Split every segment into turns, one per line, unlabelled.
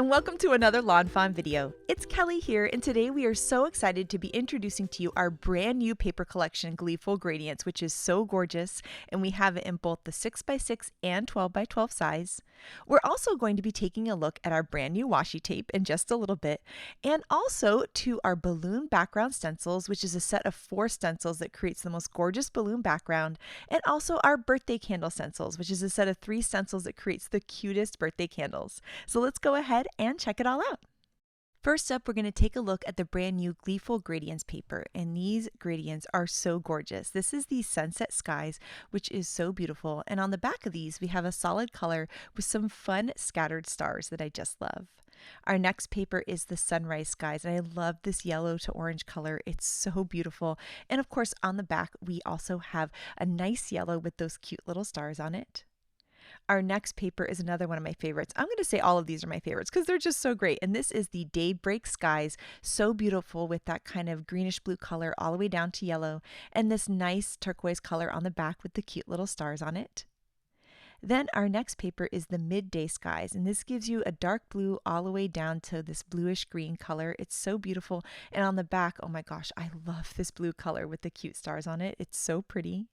and welcome to another Lawn Fawn video. It's Kelly here, and today we are so excited to be introducing to you our brand new paper collection, Gleeful Gradients, which is so gorgeous, and we have it in both the 6x6 and 12x12 size. We're also going to be taking a look at our brand new washi tape in just a little bit, and also to our balloon background stencils, which is a set of 4 stencils that creates the most gorgeous balloon background, and also our birthday candle stencils, which is a set of 3 stencils that creates the cutest birthday candles. So let's go ahead and check it all out. First up, we're going to take a look at the brand new Gleeful Gradients paper, and these gradients are so gorgeous. This is the Sunset Skies, which is so beautiful, and on the back of these we have a solid color with some fun scattered stars that I just love. Our next paper is the Sunrise Skies, and I love this yellow to orange color. It's so beautiful, and of course on the back we also have a nice yellow with those cute little stars on it. Our next paper is another one of my favorites. I'm going to say all of these are my favorites because they're just so great. And this is the Daybreak Skies. So beautiful with that kind of greenish blue color all the way down to yellow. And this nice turquoise color on the back with the cute little stars on it. Then our next paper is the Midday Skies, and this gives you a dark blue all the way down to this bluish green color. It's so beautiful. And on the back, oh my gosh, I love this blue color with the cute stars on it. It's so pretty.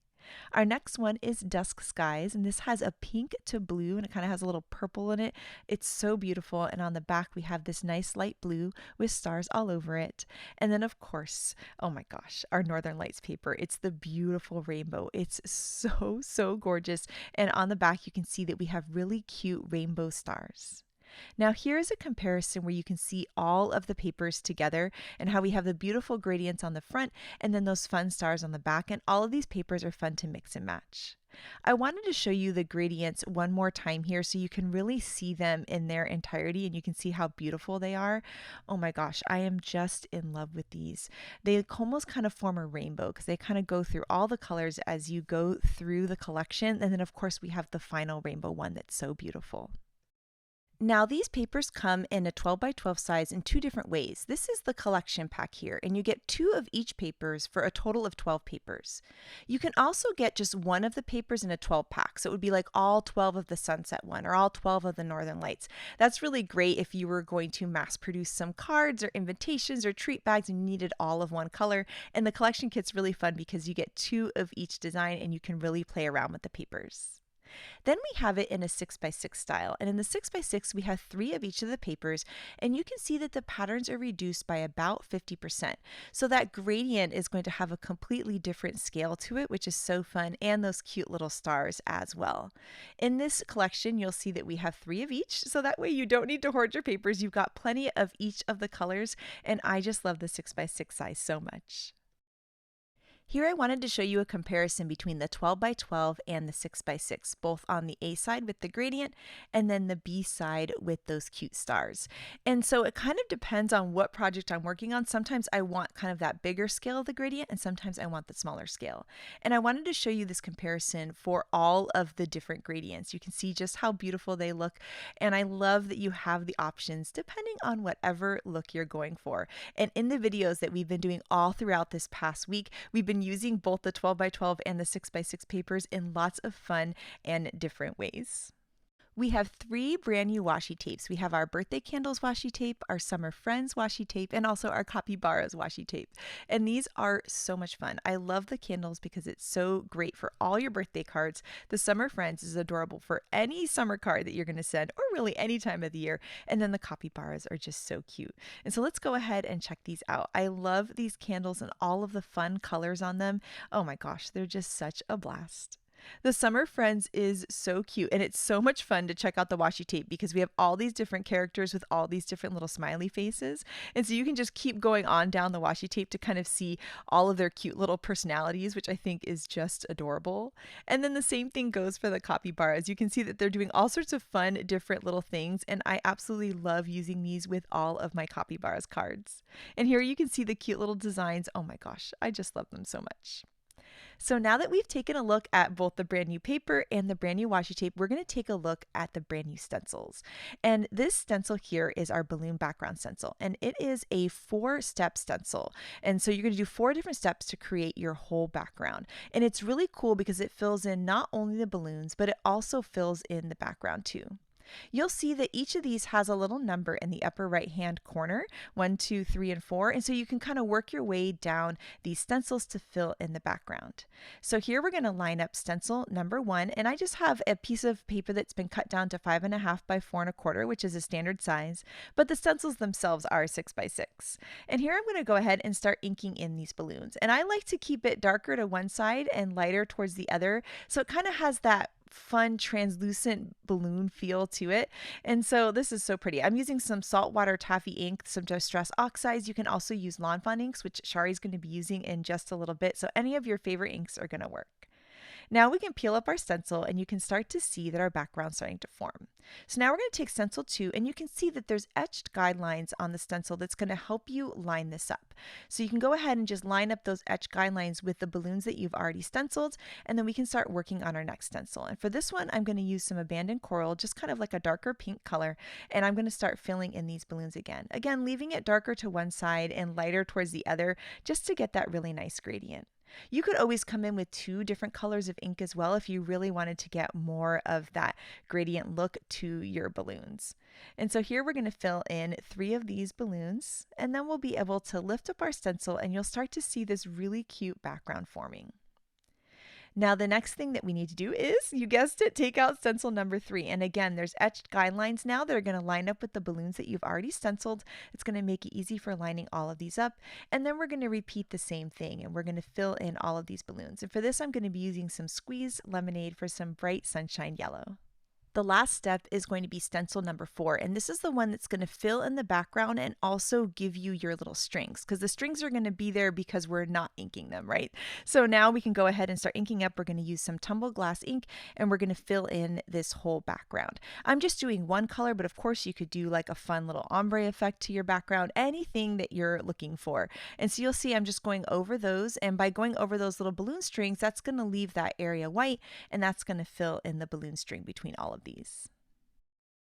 Our next one is Dusk Skies, and this has a pink to blue, and it kind of has a little purple in it. It's so beautiful, and on the back we have this nice light blue with stars all over it. And then of course, oh my gosh, our Northern Lights paper. It's the beautiful rainbow. It's so gorgeous, and on the back you can see that we have really cute rainbow stars. Now here's a comparison where you can see all of the papers together and how we have the beautiful gradients on the front and then those fun stars on the back, and all of these papers are fun to mix and match. I wanted to show you the gradients one more time here so you can really see them in their entirety and you can see how beautiful they are. Oh my gosh, I am just in love with these. They almost kind of form a rainbow because they kind of go through all the colors as you go through the collection, and then of course we have the final rainbow one that's so beautiful. Now these papers come in a 12x12 size in 2 different ways. This is the collection pack here, and you get 2 of each papers for a total of 12 papers. You can also get just 1 of the papers in a 12 pack, so it would be like all 12 of the Sunset one or all 12 of the Northern Lights. That's really great if you were going to mass produce some cards or invitations or treat bags and you needed all of one color. And the collection kit's really fun because you get 2 of each design and you can really play around with the papers. Then we have it in a 6x6 style, and in the 6x6 we have 3 of each of the papers, and you can see that the patterns are reduced by about 50%. So that gradient is going to have a completely different scale to it, which is so fun, and those cute little stars as well. In this collection you'll see that we have 3 of each, so that way you don't need to hoard your papers. You've got plenty of each of the colors, and I just love the 6x6 size so much. Here I wanted to show you a comparison between the 12x12 and the 6x6, both on the A side with the gradient and then the B side with those cute stars. And so it kind of depends on what project I'm working on. Sometimes I want kind of that bigger scale of the gradient, and sometimes I want the smaller scale. And I wanted to show you this comparison for all of the different gradients. You can see just how beautiful they look, and I love that you have the options depending on whatever look you're going for. And in the videos that we've been doing all throughout this past week, we've been using both the 12x12 and the 6x6 papers in lots of fun and different ways. We have 3 brand new washi tapes. We have our Birthday Candles washi tape, our Summer Friends washi tape, and also our Capybaras washi tape. And these are so much fun. I love the candles because it's so great for all your birthday cards. The Summer Friends is adorable for any summer card that you're going to send, or really any time of the year. And then the Capybaras are just so cute. And so let's go ahead and check these out. I love these candles and all of the fun colors on them. Oh my gosh, they're just such a blast. The Summer Friends is so cute, and it's so much fun to check out the washi tape because we have all these different characters with all these different little smiley faces, and so you can just keep going on down the washi tape to kind of see all of their cute little personalities, which I think is just adorable. And then the same thing goes for the Capybaras. You can see that they're doing all sorts of fun different little things, and I absolutely love using these with all of my Capybaras cards. And here you can see the cute little designs. Oh my gosh, I just love them so much. So now that we've taken a look at both the brand new paper and the brand new washi tape, we're going to take a look at the brand new stencils. And this stencil here is our balloon background stencil, and it is a 4-step stencil. And so you're going to do 4 different steps to create your whole background. And it's really cool because it fills in not only the balloons, but it also fills in the background too. You'll see that each of these has a little number in the upper right hand corner, 1, 2, 3, and 4. And so you can kind of work your way down these stencils to fill in the background. So here we're going to line up stencil number 1, and I just have a piece of paper that's been cut down to 5.5 by 4.25, which is a standard size, but the stencils themselves are 6 by 6. And here I'm going to go ahead and start inking in these balloons. And I like to keep it darker to one side and lighter towards the other, so it kind of has that fun translucent balloon feel to it. And so this is so pretty. I'm using some saltwater taffy ink, some distress oxides. You can also use lawnfawn inks, which Shie is going to be using in just a little bit. So any of your favorite inks are going to work. Now we can peel up our stencil and you can start to see that our background's starting to form. So now we're going to take stencil 2 and you can see that there's etched guidelines on the stencil that's going to help you line this up. So you can go ahead and just line up those etched guidelines with the balloons that you've already stenciled, and then we can start working on our next stencil. And for this one, I'm going to use some abandoned coral, just kind of like a darker pink color, and I'm going to start filling in these balloons again. Again, leaving it darker to one side and lighter towards the other, just to get that really nice gradient. You could always come in with 2 different colors of ink as well if you really wanted to get more of that gradient look to your balloons. And so here we're going to fill in 3 of these balloons, and then we'll be able to lift up our stencil and you'll start to see this really cute background forming. Now the next thing that we need to do is, you guessed it, take out stencil number 3. And again, there's etched guidelines now that are going to line up with the balloons that you've already stenciled. It's going to make it easy for lining all of these up. And then we're going to repeat the same thing, and we're going to fill in all of these balloons. And for this, I'm going to be using some squeezed lemonade for some bright sunshine yellow. The last step is going to be stencil number 4, and this is the one that's going to fill in the background and also give you your little strings, because the strings are going to be there because we're not inking them, right? So now we can go ahead and start inking up. We're going to use some tumbled glass ink and we're going to fill in this whole background. I'm just doing one color, but of course you could do like a fun little ombre effect to your background, anything that you're looking for. And so you'll see I'm just going over those, and by going over those little balloon strings, that's going to leave that area white, and that's going to fill in the balloon string between all of these.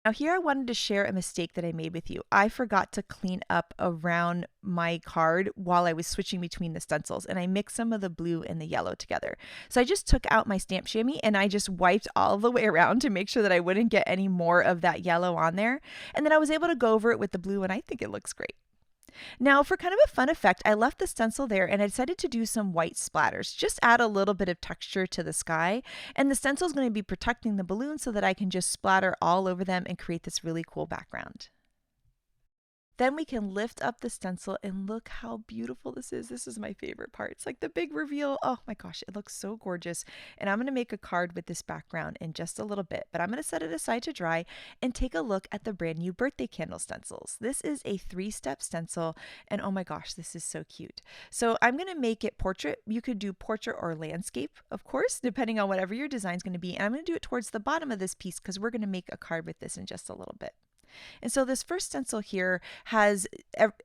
Now here I wanted to share a mistake that I made with you. I forgot to clean up around my card while I was switching between the stencils, and I mixed some of the blue and the yellow together. So I just took out my stamp chamois and I just wiped all the way around to make sure that I wouldn't get any more of that yellow on there. And then I was able to go over it with the blue, and I think it looks great. Now for kind of a fun effect, I left the stencil there and I decided to do some white splatters. Just add a little bit of texture to the sky, and the stencil is going to be protecting the balloon so that I can just splatter all over them and create this really cool background. Then we can lift up the stencil and look how beautiful this is. This is my favorite part. It's like the big reveal. Oh my gosh, it looks so gorgeous. And I'm going to make a card with this background in just a little bit, but I'm going to set it aside to dry and take a look at the brand new birthday candle stencils. This is a 3-step stencil, and oh my gosh, this is so cute. So I'm going to make it portrait. You could do portrait or landscape, of course, depending on whatever your design is going to be. And I'm going to do it towards the bottom of this piece because we're going to make a card with this in just a little bit. And so this first stencil here has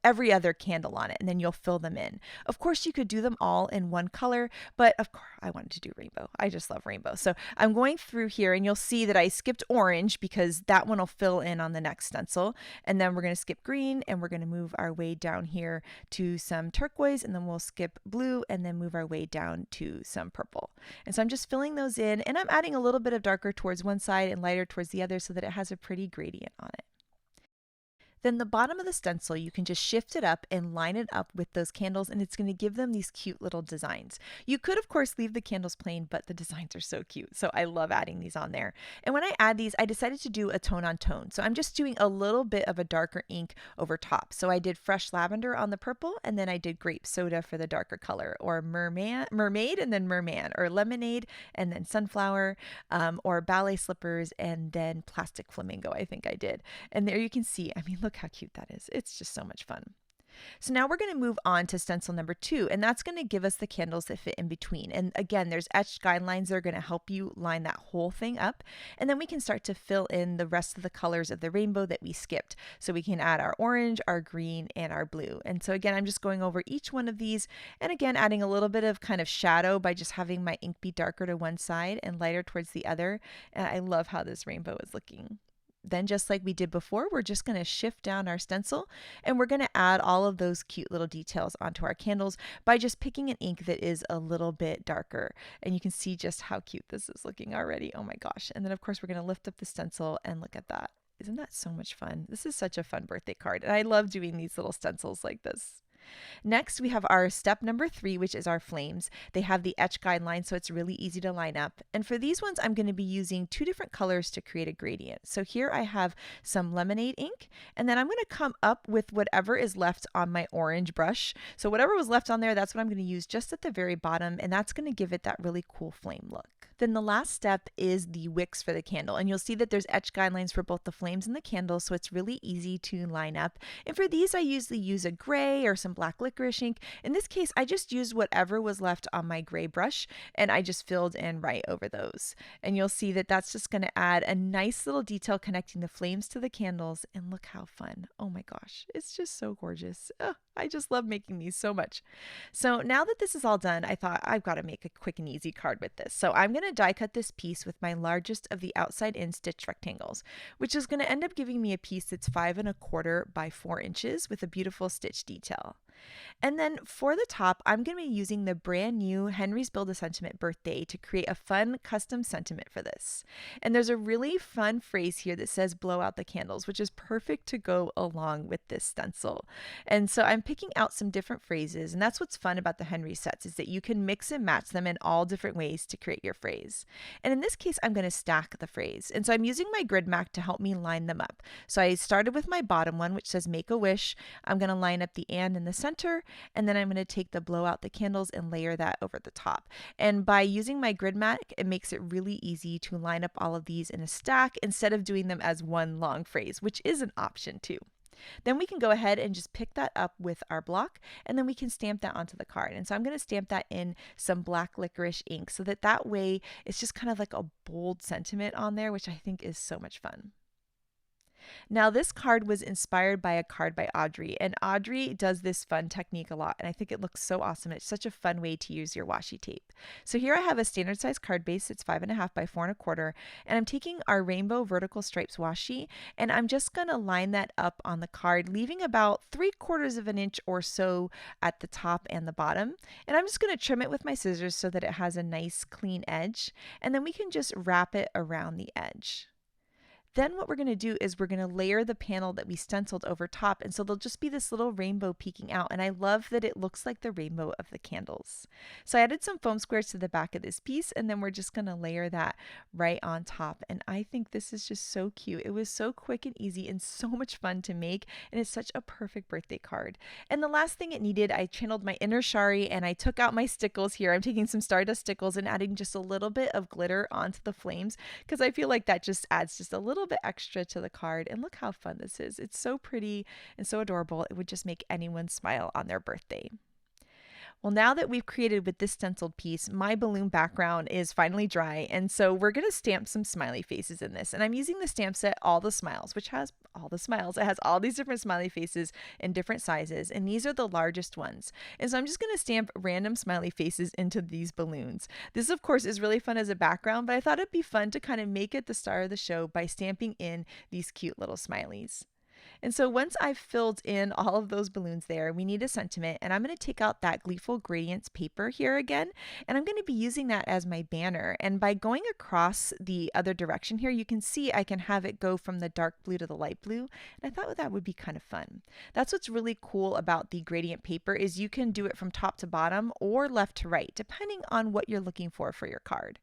every other candle on it, and then you'll fill them in. Of course, you could do them all in one color, but of course I wanted to do rainbow. I just love rainbow. So I'm going through here, and you'll see that I skipped orange because that one will fill in on the next stencil. And then we're going to skip green, and we're going to move our way down here to some turquoise, and then we'll skip blue and then move our way down to some purple. And so I'm just filling those in, and I'm adding a little bit of darker towards one side and lighter towards the other so that it has a pretty gradient on it. Then the bottom of the stencil, you can just shift it up and line it up with those candles, and it's going to give them these cute little designs. You could, of course, leave the candles plain, but the designs are so cute. So I love adding these on there. And when I add these, I decided to do a tone on tone. So I'm just doing a little bit of a darker ink over top. So I did fresh lavender on the purple, and then I did grape soda for the darker color, or mermaid and then merman, or lemonade and then sunflower, or ballet slippers and then plastic flamingo, I think I did. And there you can see, I mean, look how cute that is. It's just so much fun. So now we're going to move on to stencil number 2, and that's going to give us the candles that fit in between. And again, there's etched guidelines that are going to help you line that whole thing up. And then we can start to fill in the rest of the colors of the rainbow that we skipped. So we can add our orange, our green, and our blue. And so again, I'm just going over each one of these, and again, adding a little bit of kind of shadow by just having my ink be darker to one side and lighter towards the other. And I love how this rainbow is looking. Then just like we did before, we're just going to shift down our stencil and we're going to add all of those cute little details onto our candles by just picking an ink that is a little bit darker. And you can see just how cute this is looking already. Oh my gosh. And then of course we're going to lift up the stencil and look at that. Isn't that so much fun? This is such a fun birthday card. And I love doing these little stencils like this. Next, we have our step number 3, which is our flames. They have the etch guideline, so it's really easy to line up. And for these ones, I'm going to be using 2 different colors to create a gradient. So here I have some lemonade ink, and then I'm going to come up with whatever is left on my orange brush. So whatever was left on there, that's what I'm going to use just at the very bottom, and that's going to give it that really cool flame look. Then the last step is the wicks for the candle, and you'll see that there's etch guidelines for both the flames and the candle, so it's really easy to line up. And for these, I usually use a gray or some black licorice ink. In this case, I just used whatever was left on my gray brush, and I just filled in right over those. And you'll see that that's just going to add a nice little detail connecting the flames to the candles, and look how fun. Oh my gosh, it's just so gorgeous. Oh, I just love making these so much. So now that this is all done, I thought I've got to make a quick and easy card with this. So I'm going to die cut this piece with my largest of the outside in stitch rectangles, which is going to end up giving me a piece that's 5 1/4 by 4 inches with a beautiful stitch detail. And then for the top, I'm going to be using the brand new Henry's Build-A-Sentiment birthday to create a fun custom sentiment for this. And there's a really fun phrase here that says blow out the candles, which is perfect to go along with this stencil. And so I'm picking out some different phrases, and that's what's fun about the Henry sets is that you can mix and match them in all different ways to create your phrase. And in this case, I'm going to stack the phrase. And so I'm using my grid mat to help me line them up. So I started with my bottom one, which says make a wish. I'm going to line up the and in the center, and then I'm going to take the blow out the candles and layer that over the top. And by using my grid mat, it makes it really easy to line up all of these in a stack instead of doing them as one long phrase, which is an option too. Then we can go ahead and just pick that up with our block, and then we can stamp that onto the card. And so I'm going to stamp that in some black licorice ink so that way it's just kind of like a bold sentiment on there, which I think is so much fun. Now this card was inspired by a card by Audrey, and Audrey does this fun technique a lot, and I think it looks so awesome. It's such a fun way to use your washi tape. So here I have a standard size card base. It's 5 1/2 by 4 1/4, and I'm taking our rainbow vertical stripes washi, and I'm just going to line that up on the card, leaving about 3/4 of an inch or so at the top and the bottom. And I'm just going to trim it with my scissors so that it has a nice clean edge, and then we can just wrap it around the edge. Then what we're going to do is we're going to layer the panel that we stenciled over top, and so there'll just be this little rainbow peeking out, and I love that it looks like the rainbow of the candles. So I added some foam squares to the back of this piece, and then we're just going to layer that right on top, and I think this is just so cute. It was so quick and easy and so much fun to make, and it's such a perfect birthday card. And the last thing it needed, I channeled my inner Shie, and I took out my stickles here. I'm taking some Stardust stickles and adding just a little bit of glitter onto the flames because I feel like that just adds just a little bit extra to the card. And look how fun this is. It's so pretty and so adorable. It would just make anyone smile on their birthday. Well, now that we've created with this stenciled piece, my balloon background is finally dry, and so we're going to stamp some smiley faces in this. And I'm using the stamp set All the Smiles, which has all the smiles. It has all these different smiley faces in different sizes, and these are the largest ones. And so I'm just going to stamp random smiley faces into these balloons. This, of course, is really fun as a background, but I thought it'd be fun to kind of make it the star of the show by stamping in these cute little smileys. And so once I've filled in all of those balloons there, we need a sentiment, and I'm going to take out that Gleeful Gradients paper here again, and I'm going to be using that as my banner. And by going across the other direction here, you can see I can have it go from the dark blue to the light blue, and I thought that would be kind of fun. That's what's really cool about the gradient paper is you can do it from top to bottom or left to right, depending on what you're looking for your card.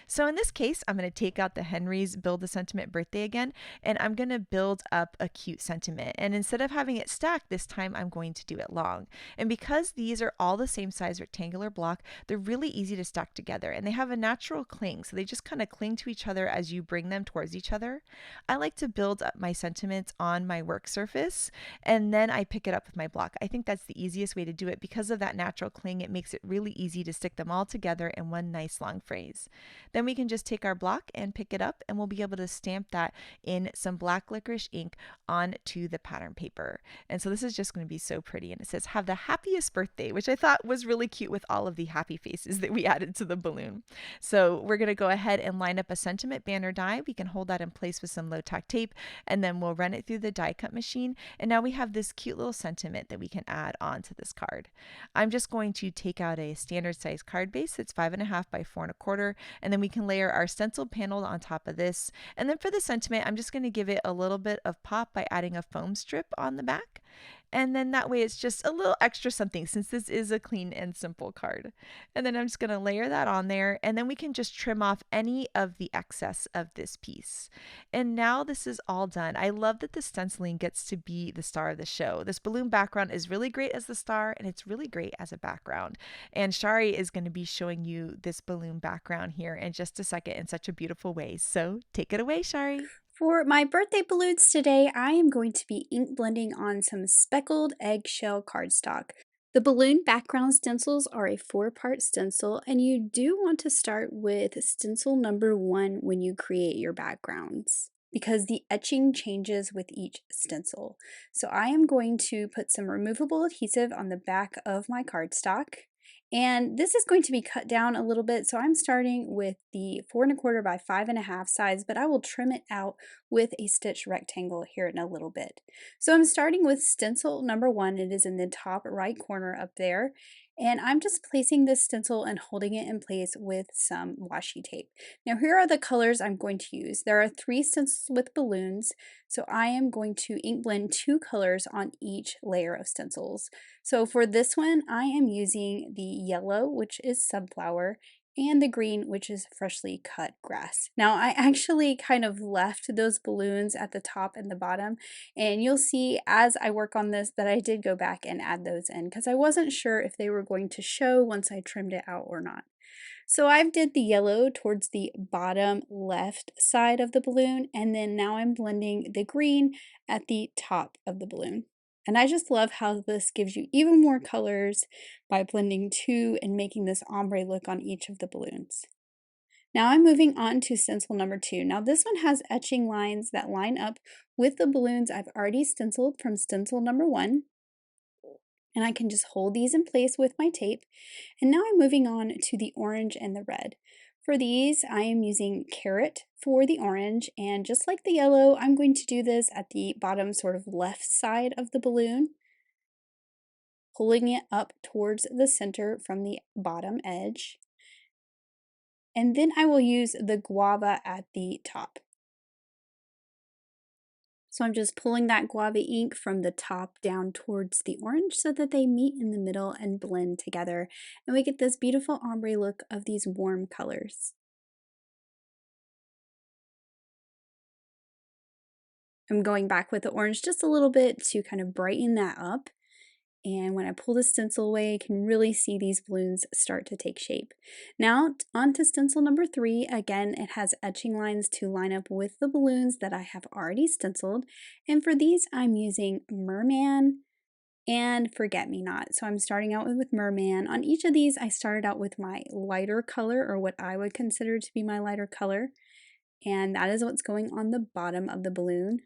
So in this case, I'm going to take out the Henry's Build-A-Sentiment birthday again, and I'm going to build up a cute sentiment. And instead of having it stacked this time, I'm going to do it long. And because these are all the same size rectangular block, they're really easy to stack together, and they have a natural cling, so they just kind of cling to each other as you bring them towards each other. I like to build up my sentiments on my work surface, and then I pick it up with my block. I think that's the easiest way to do it because of that natural cling. It makes it really easy to stick them all together in one nice long phrase. Then we can just take our block and pick it up, and we'll be able to stamp that in some black licorice ink onto onto the pattern paper. And so this is just going to be so pretty. And it says, "Have the happiest birthday," which I thought was really cute with all of the happy faces that we added to the balloon. So we're going to go ahead and line up a sentiment banner die. We can hold that in place with some low tack tape, and then we'll run it through the die cut machine. And now we have this cute little sentiment that we can add onto this card. I'm just going to take out a standard size card base that's 5.5 by 4.25, and then we can layer our stencil panel on top of this. And then for the sentiment, I'm just going to give it a little bit of pop by adding a foam strip on the back. And then that way it's just a little extra something, since this is a clean and simple card. And then I'm just going to layer that on there, and then we can just trim off any of the excess of this piece. And now this is all done. I love that the stenciling gets to be the star of the show. This balloon background is really great as the star, and it's really great as a background. And Shie is going to be showing you this balloon background here in just a second in such a beautiful way. So take it away, Shie.
For my birthday balloons today, I am going to be ink blending on some speckled eggshell cardstock. The balloon background stencils are a 4-part stencil, and you do want to start with stencil number 1 when you create your backgrounds, because the etching changes with each stencil. So I am going to put some removable adhesive on the back of my cardstock. And this is going to be cut down a little bit, so I'm starting with the 4.25 by 5.5 size, but I will trim it out with a stitch rectangle here in a little bit. So I'm starting with stencil number 1. It is in the top right corner up there. And I'm just placing this stencil and holding it in place with some washi tape. Now here are the colors I'm going to use. There are 3 stencils with balloons, so I am going to ink blend 2 colors on each layer of stencils. So for this one, I am using the yellow, which is sunflower, and the green, which is freshly cut grass. Now, I actually kind of left those balloons at the top and the bottom, and you'll see as I work on this that I did go back and add those in because I wasn't sure if they were going to show once I trimmed it out or not. So I've did the yellow towards the bottom left side of the balloon, and then now I'm blending the green at the top of the balloon. And I just love how this gives you even more colors by blending 2 and making this ombre look on each of the balloons. Now I'm moving on to stencil number 2. Now this one has etching lines that line up with the balloons I've already stenciled from stencil number 1. And I can just hold these in place with my tape. And now I'm moving on to the orange and the red. For these, I am using carrot for the orange, and just like the yellow, I'm going to do this at the bottom sort of left side of the balloon, pulling it up towards the center from the bottom edge. And then I will use the guava at the top. So I'm just pulling that guava ink from the top down towards the orange so that they meet in the middle and blend together. And we get this beautiful ombre look of these warm colors. I'm going back with the orange just a little bit to kind of brighten that up. And when I pull the stencil away, you can really see these balloons start to take shape. Now on to stencil number 3. Again, it has etching lines to line up with the balloons that I have already stenciled. And for these, I'm using Merman and Forget-Me-Not. So I'm starting out with Merman. On each of these, I started out with my lighter color, or what I would consider to be my lighter color. And that is what's going on the bottom of the balloon.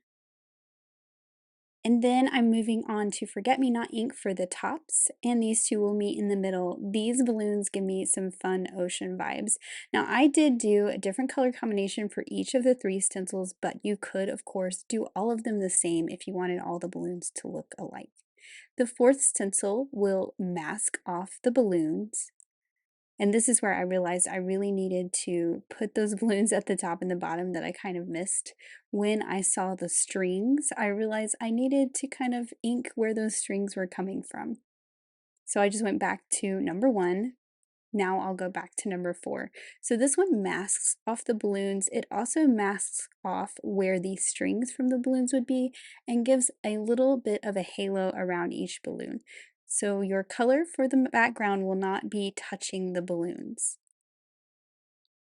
And then I'm moving on to Forget-Me-Not ink for the tops, and these 2 will meet in the middle. These balloons give me some fun ocean vibes. Now I did do a different color combination for each of the 3 stencils, but you could of course do all of them the same if you wanted all the balloons to look alike. The 4th stencil will mask off the balloons. And this is where I realized I really needed to put those balloons at the top and the bottom that I kind of missed. When I saw the strings, I realized I needed to kind of ink where those strings were coming from. So I just went back to number 1. Now I'll go back to number 4. So this one masks off the balloons. It also masks off where the strings from the balloons would be and gives a little bit of a halo around each balloon. So your color for the background will not be touching the balloons,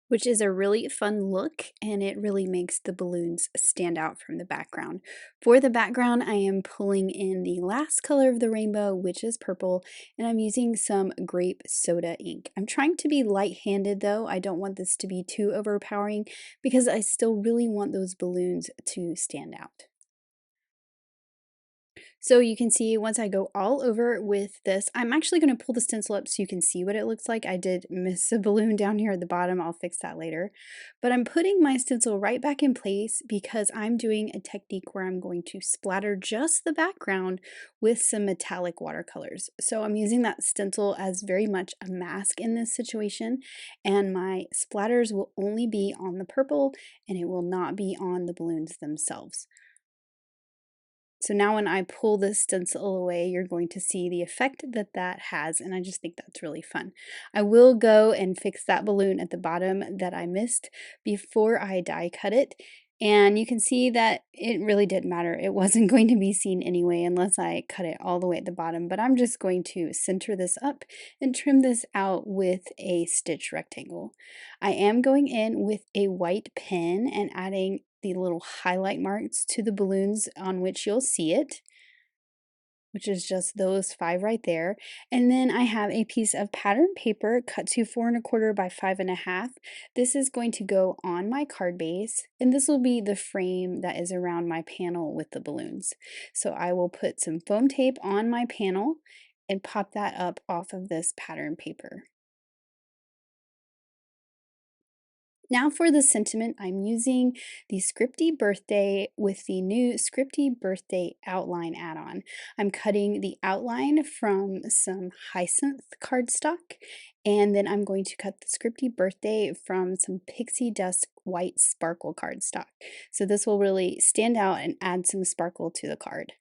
which is a really fun look, and it really makes the balloons stand out from the background. For the background, I am pulling in the last color of the rainbow, which is purple, and I'm using some grape soda ink. I'm trying to be light-handed though. I don't want this to be too overpowering because I still really want those balloons to stand out. So you can see once I go all over with this, I'm actually going to pull the stencil up so you can see what it looks like. I did miss a balloon down here at the bottom. I'll fix that later. But I'm putting my stencil right back in place because I'm doing a technique where I'm going to splatter just the background with some metallic watercolors. So I'm using that stencil as very much a mask in this situation, and my splatters will only be on the purple and it will not be on the balloons themselves. So now when I pull this stencil away, you're going to see the effect that that has, and I just think that's really fun. I will go and fix that balloon at the bottom that I missed before I die cut it, and you can see that it really didn't matter. It wasn't going to be seen anyway unless I cut it all the way at the bottom, but I'm just going to center this up and trim this out with a stitch rectangle. I am going in with a white pen and adding the little highlight marks to the balloons on which you'll see it, which is just those 5 right there. And then I have a piece of pattern paper cut to 4 1/4 by 5 1/2. This is going to go on my card base, and this will be the frame that is around my panel with the balloons. So I will put some foam tape on my panel and pop that up off of this pattern paper. Now for the sentiment, I'm using the Scripty Birthday with the new Scripty Birthday outline add-on. I'm cutting the outline from some hyacinth cardstock, and then I'm going to cut the Scripty Birthday from some pixie dust white sparkle cardstock. So this will really stand out and add some sparkle to the card.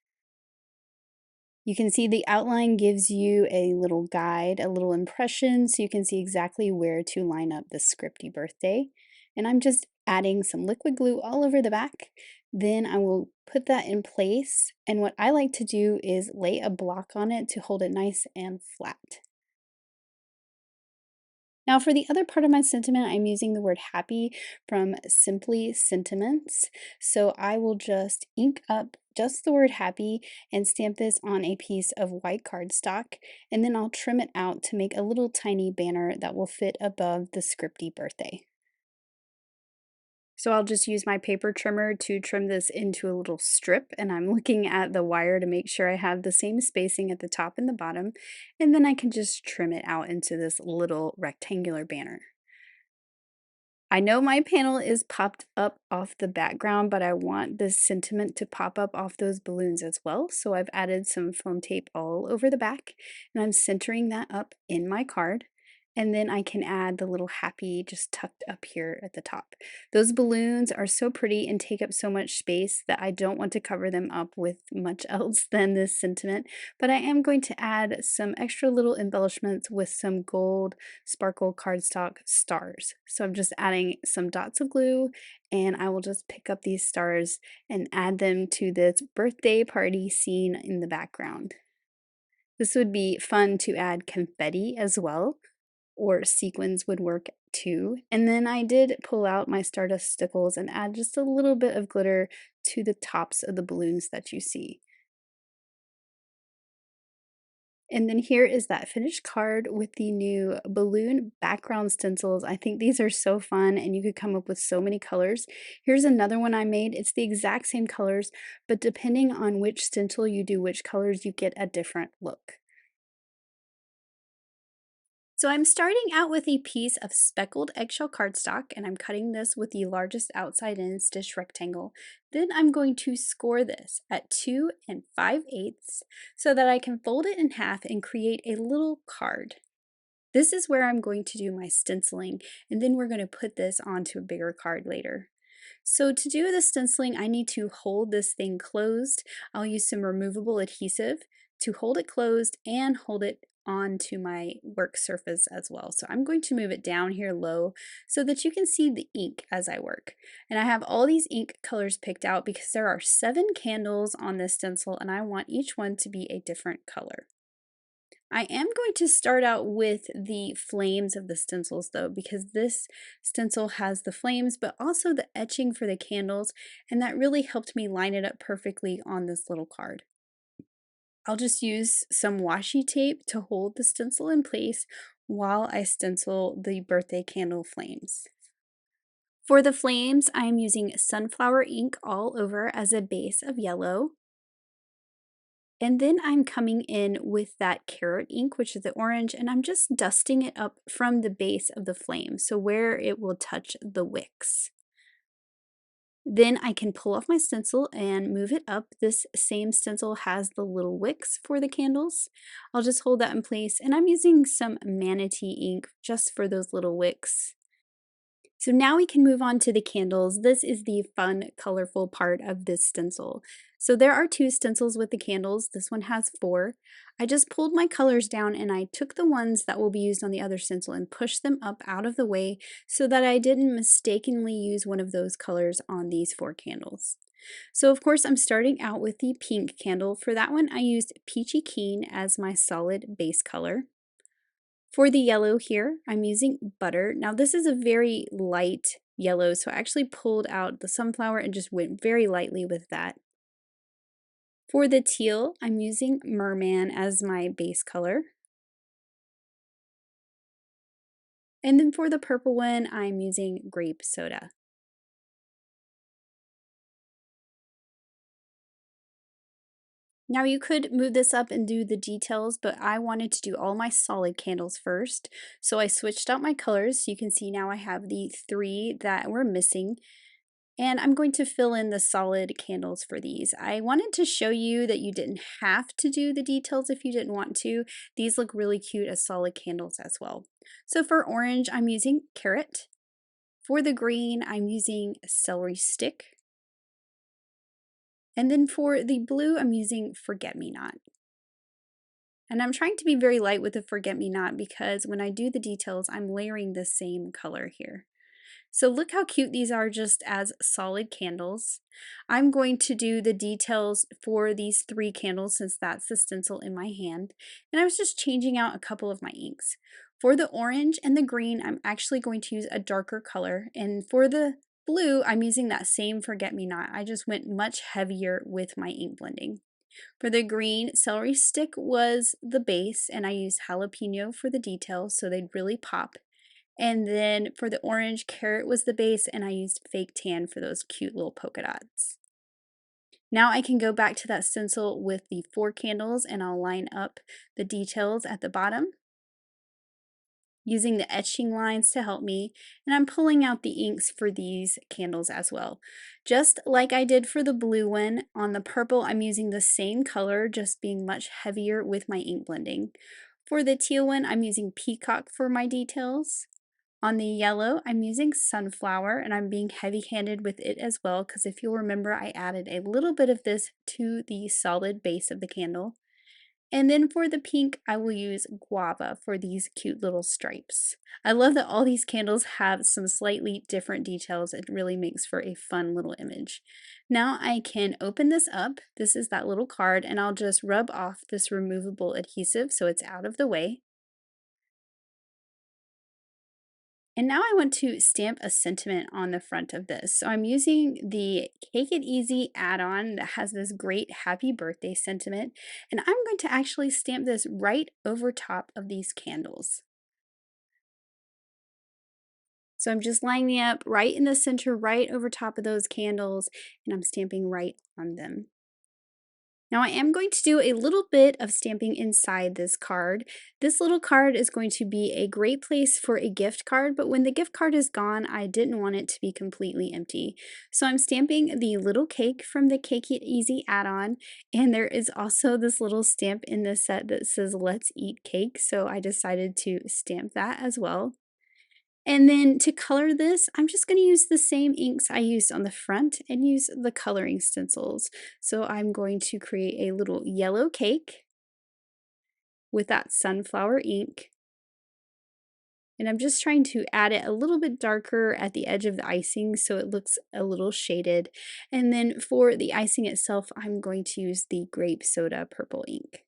You can see the outline gives you a little guide, a little impression, so you can see exactly where to line up the Scripty Birthday. And I'm just adding some liquid glue all over the back. Then I will put that in place, and what I like to do is lay a block on it to hold it nice and flat. Now for the other part of my sentiment, I'm using the word happy from Simply Sentiments. So I will just ink up just the word happy and stamp this on a piece of white cardstock, and then I'll trim it out to make a little tiny banner that will fit above the Scripty Birthday. So I'll just use my paper trimmer to trim this into a little strip, and I'm looking at the wire to make sure I have the same spacing at the top and the bottom, and then I can just trim it out into this little rectangular banner. I know my panel is popped up off the background, but I want this sentiment to pop up off those balloons as well, so I've added some foam tape all over the back, and I'm centering that up in my card. And then I can add the little happy just tucked up here at the top. Those balloons are so pretty and take up so much space that I don't want to cover them up with much else than this sentiment, but I am going to add some extra little embellishments with some gold sparkle cardstock stars. So I'm just adding some dots of glue, and I will just pick up these stars and add them to this birthday party scene in the background. This would be fun to add confetti as well, or sequins would work too. And then I did pull out my Stardust stickles and add just a little bit of glitter to the tops of the balloons that you see. And then here is that finished card with the new balloon background stencils. I think these are so fun and you could come up with so many colors. Here's another one I made. It's the exact same colors, but depending on which stencil you do which colors, you get a different look. So I'm starting out with a piece of speckled eggshell cardstock, and I'm cutting this with the largest outside in stitch rectangle. Then I'm going to score this at 2 5/8 so that I can fold it in half and create a little card. This is where I'm going to do my stenciling, and then we're going to put this onto a bigger card later. So to do the stenciling, I need to hold this thing closed. I'll use some removable adhesive to hold it closed and hold it onto my work surface as well. So I'm going to move it down here low so that you can see the ink as I work. And I have all these ink colors picked out because there are 7 candles on this stencil and I want each one to be a different color. I am going to start out with the flames of the stencils though, because this stencil has the flames, but also the etching for the candles, and that really helped me line it up perfectly on this little card. I'll just use some washi tape to hold the stencil in place while I stencil the birthday candle flames. For the flames, I am using sunflower ink all over as a base of yellow. And then I'm coming in with that carrot ink, which is the orange, and I'm just dusting it up from the base of the flame, so where it will touch the wicks. Then I can pull off my stencil and move it up. This same stencil has the little wicks for the candles. I'll just hold that in place, and I'm using some manatee ink just for those little wicks. So now we can move on to the candles. This is the fun, colorful part of this stencil. So there are 2 stencils with the candles. This one has 4. I just pulled my colors down and I took the ones that will be used on the other stencil and pushed them up out of the way so that I didn't mistakenly use one of those colors on these 4 candles. So of course I'm starting out with the pink candle. For that one I used Peachy Keen as my solid base color. For the yellow here, I'm using butter. Now this is a very light yellow, so I actually pulled out the sunflower and just went very lightly with that. For the teal, I'm using merman as my base color. And then for the purple one, I'm using grape soda. Now you could move this up and do the details, but I wanted to do all my solid candles first. So I switched out my colors. You can see now I have the 3 that were missing. And I'm going to fill in the solid candles for these. I wanted to show you that you didn't have to do the details if you didn't want to. These look really cute as solid candles as well. So for orange, I'm using carrot. For the green, I'm using celery stick. And then for the blue, I'm using forget-me-not. And I'm trying to be very light with the forget-me-not because when I do the details, I'm layering the same color here. So look how cute these are just as solid candles. I'm going to do the details for these 3 candles since that's the stencil in my hand. And I was just changing out a couple of my inks. For the orange and the green, I'm actually going to use a darker color. And for the blue, I'm using that same forget-me-not. I just went much heavier with my ink blending. For the green, celery stick was the base, and I used jalapeno for the details so they'd really pop. And then for the orange, carrot was the base, and I used fake tan for those cute little polka dots. Now I can go back to that stencil with the 4 candles, and I'll line up the details at the bottom using the etching lines to help me, and I'm pulling out the inks for these candles as well. Just like I did for the blue one, on the purple I'm using the same color, just being much heavier with my ink blending. For the teal one, I'm using peacock for my details. On the yellow, I'm using sunflower, and I'm being heavy-handed with it as well because if you'll remember, I added a little bit of this to the solid base of the candle. And then for the pink, I will use guava for these cute little stripes. I love that all these candles have some slightly different details. It really makes for a fun little image. Now I can open this up. This is that little card, and I'll just rub off this removable adhesive so it's out of the way. And now I want to stamp a sentiment on the front of this. So I'm using the Cake It Easy add-on that has this great happy birthday sentiment. And I'm going to actually stamp this right over top of these candles. So I'm just lining up right in the center, right over top of those candles, and I'm stamping right on them. Now I am going to do a little bit of stamping inside this card. This little card is going to be a great place for a gift card, but when the gift card is gone, I didn't want it to be completely empty. So I'm stamping the little cake from the Cake It Easy add-on, and there is also this little stamp in this set that says "Let's Eat Cake," so I decided to stamp that as well. And then to color this, I'm just going to use the same inks I used on the front and use the coloring stencils. So I'm going to create a little yellow cake with that sunflower ink. And I'm just trying to add it a little bit darker at the edge of the icing so it looks a little shaded. And then for the icing itself, I'm going to use the grape soda purple ink.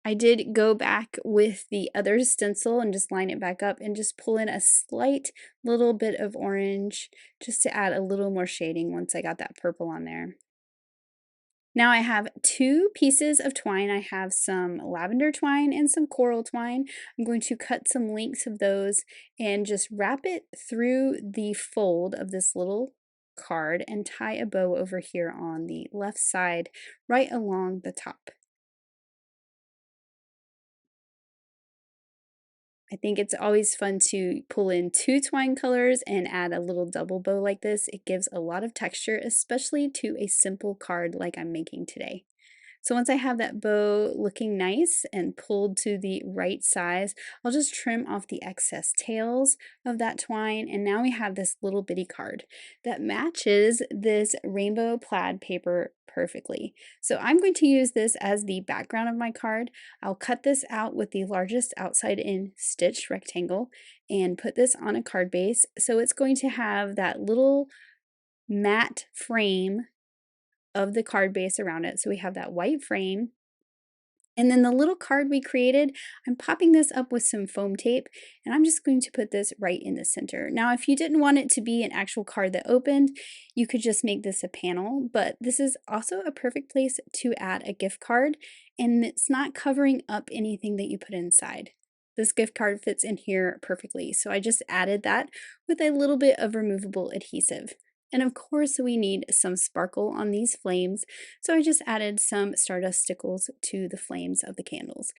I did go back with the other stencil and just line it back up and just pull in a slight little bit of orange just to add a little more shading once I got that purple on there. Now I have 2 pieces of twine. I have some lavender twine and some coral twine. I'm going to cut some lengths of those and just wrap it through the fold of this little card and tie a bow over here on the left side, right along the top. I think it's always fun to pull in two twine colors and add a little double bow like this. It gives a lot of texture, especially to a simple card like I'm making today. So once I have that bow looking nice and pulled to the right size, I'll just trim off the excess tails of that twine. And now we have this little bitty card that matches this rainbow plaid paper perfectly. So I'm going to use this as the background of my card. I'll cut this out with the largest outside in stitch rectangle and put this on a card base. So it's going to have that little matte frame of the card base around it. So we have that white frame. And then the little card we created, I'm popping this up with some foam tape, and I'm just going to put this right in the center. Now, if you didn't want it to be an actual card that opened, you could just make this a panel, but this is also a perfect place to add a gift card, and it's not covering up anything that you put inside. This gift card fits in here perfectly, so I just added that with a little bit of removable adhesive. And of course, we need some sparkle on these flames, so I just added some stardust stickles to the flames of the candles.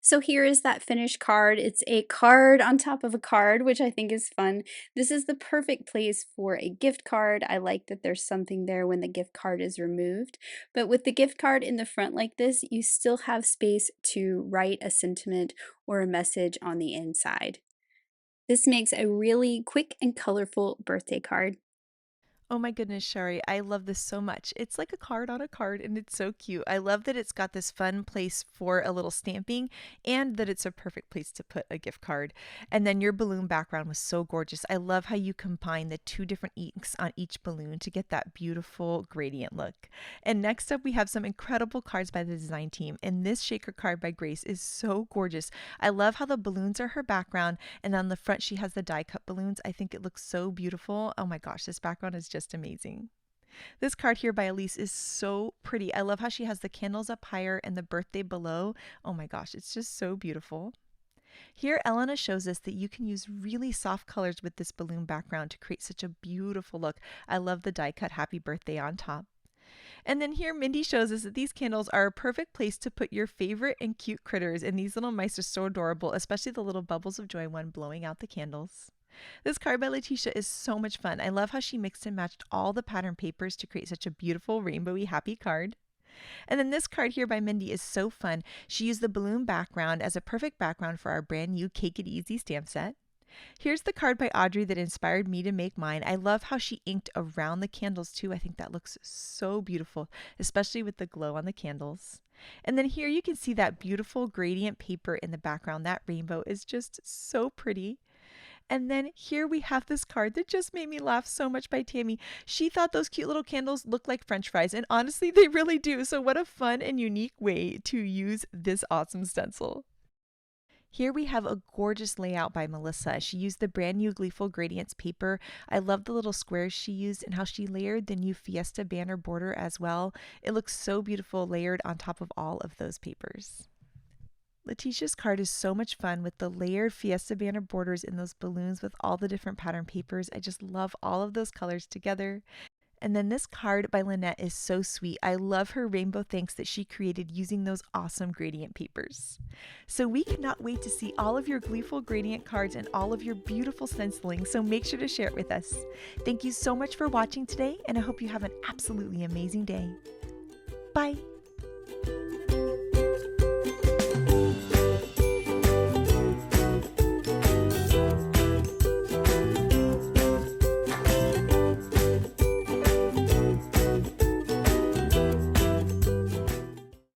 So here is that finished card. It's a card on top of a card, which I think is fun. This is the perfect place for a gift card. I like that there's something there when the gift card is removed. But with the gift card in the front like this, you still have space to write a sentiment or a message on the inside. This makes a really quick and colorful birthday card.
Oh my goodness, Shari, I love this so much. It's like a card on a card and it's so cute. I love that it's got this fun place for a little stamping and that it's a perfect place to put a gift card. And then your balloon background was so gorgeous. I love how you combine the two different inks on each balloon to get that beautiful gradient look. And next up, we have some incredible cards by the design team. And this shaker card by Grace is so gorgeous. I love how the balloons are her background and on the front she has the die cut balloons. I think it looks so beautiful. Oh my gosh, this background is just amazing. This card here by Elise is so pretty. I love how she has the candles up higher and the birthday below. Oh my gosh, it's just so beautiful. Here, Elena shows us that you can use really soft colors with this balloon background to create such a beautiful look. I love the die cut happy birthday on top. And then here, Mindy shows us that these candles are a perfect place to put your favorite and cute critters. And these little mice are so adorable, especially the little bubbles of joy one blowing out the candles. This card by Letitia is so much fun. I love how she mixed and matched all the pattern papers to create such a beautiful rainbowy happy card. And then this card here by Mindy is so fun. She used the balloon background as a perfect background for our brand new Cake It Easy stamp set. Here's the card by Audrey that inspired me to make mine. I love how she inked around the candles too. I think that looks so beautiful, especially with the glow on the candles. And then here you can see that beautiful gradient paper in the background. That rainbow is just so pretty. And then here we have this card that just made me laugh so much by Tammy. She thought those cute little candles looked like French fries, and honestly, they really do. So what a fun and unique way to use this awesome stencil. Here we have a gorgeous layout by Melissa. She used the brand new Gleeful Gradients paper. I love the little squares she used and how she layered the new Fiesta banner border as well. It looks so beautiful layered on top of all of those papers. Letitia's card is so much fun with the layered Fiesta banner borders in those balloons with all the different pattern papers. I just love all of those colors together. And then this card by Lynette is so sweet. I love her rainbow thanks that she created using those awesome gradient papers. So we cannot wait to see all of your Gleeful gradient cards and all of your beautiful stenciling, so make sure to share it with us. Thank you so much for watching today, and I hope you have an absolutely amazing day. Bye!